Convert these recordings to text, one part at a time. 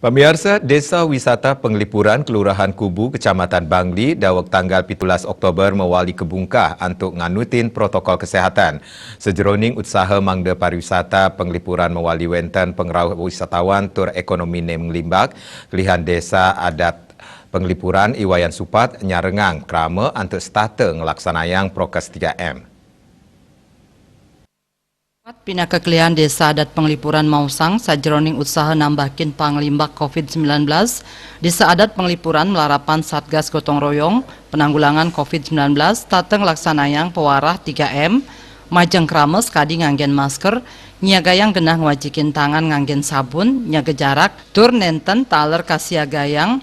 Pemirsa, Desa Wisata Penglipuran Kelurahan Kubu, Kecamatan Bangli, dawak tanggal 17 Oktober mewali kebungkah untuk nganutin protokol kesehatan. Sejeroning usaha mangda pariwisata Penglipuran mewali wenten pengrau wisatawan tur ekonomi menglimbak, kelihan desa adat Penglipuran Iwayan Supat nyarengang krama untuk starter ngelaksanayang prokes 3M. Pina kekelian desa adat Penglipuran Mausang sajeroning usaha nambahin panglimbak COVID-19. Desa adat Penglipuran melarapan Satgas Gotong Royong penanggulangan COVID-19 tateng laksanayang pewarah 3M, majeng krames kadi nganggen masker, nyiagayang genah ngwajikin tangan nganggen sabun, nyaga jarak, tur nenten taler kasiagayang,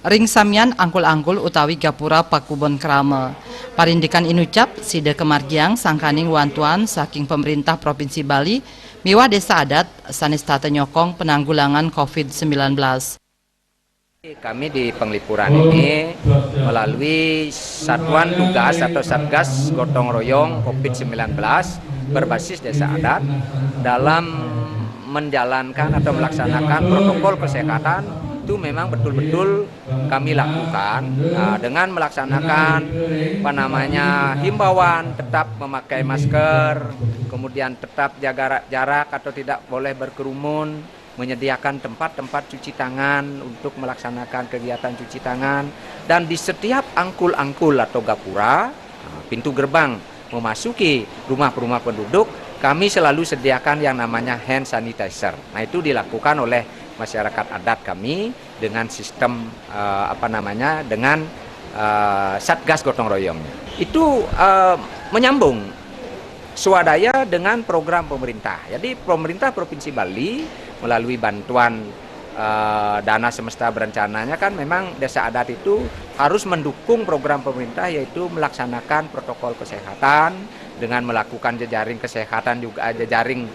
ring samian angkul-angkul utawi gapura pakubon krame. Parindikan inucap sida kemargiang sangkaning wantuan saking pemerintah Provinsi Bali miwah desa adat sanes tata nyokong penanggulangan COVID-19. Kami di Penglipuran ini melalui Satuan Tugas atau Satgas Gotong Royong COVID-19 berbasis desa adat dalam menjalankan atau melaksanakan protokol kesehatan itu memang betul-betul kami lakukan dengan melaksanakan himbauan tetap memakai masker, kemudian tetap jaga jarak atau tidak boleh berkerumun, menyediakan tempat-tempat cuci tangan untuk melaksanakan kegiatan cuci tangan, dan di setiap angkul-angkul atau gapura, pintu gerbang memasuki rumah-rumah penduduk, kami selalu sediakan yang namanya hand sanitizer. Nah, itu dilakukan oleh masyarakat adat kami dengan sistem dengan Satgas Gotong Royongnya. Itu menyambung swadaya dengan program pemerintah. Jadi pemerintah Provinsi Bali melalui bantuan dana semesta berencananya kan memang desa adat itu harus mendukung program pemerintah, yaitu melaksanakan protokol kesehatan dengan melakukan jejaring kesehatan, juga jejaring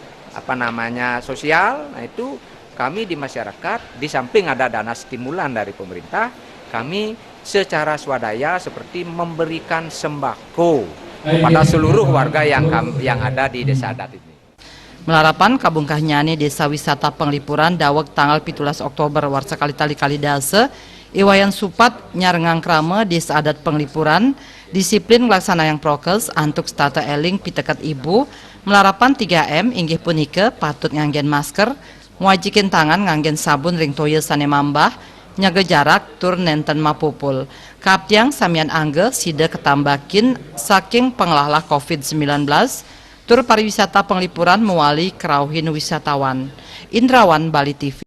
sosial. Nah, itu kami di masyarakat, di samping ada dana stimulan dari pemerintah, kami secara swadaya seperti memberikan sembako kepada seluruh warga yang ada di desa adat ini. Melarapan kabungkah nyane desa wisata Penglipuran dawek tanggal 17 Oktober warsa kali dase, Iwayan Supat nyarengang krame desa adat Penglipuran, disiplin ngelaksanayang prokes antuk stata eling pitekat ibu, melarapan 3M inggih punike patut nganggen masker, ngwajikin tangan nganggen sabun ring toye sane mambah, nyaga jarak tur nenten mapupul. Kaptiang samian angge sida ketambakin saking pengelahlah COVID-19, tur pariwisata Penglipuran mewali kerauhin wisatawan. Indrawan, Bali TV.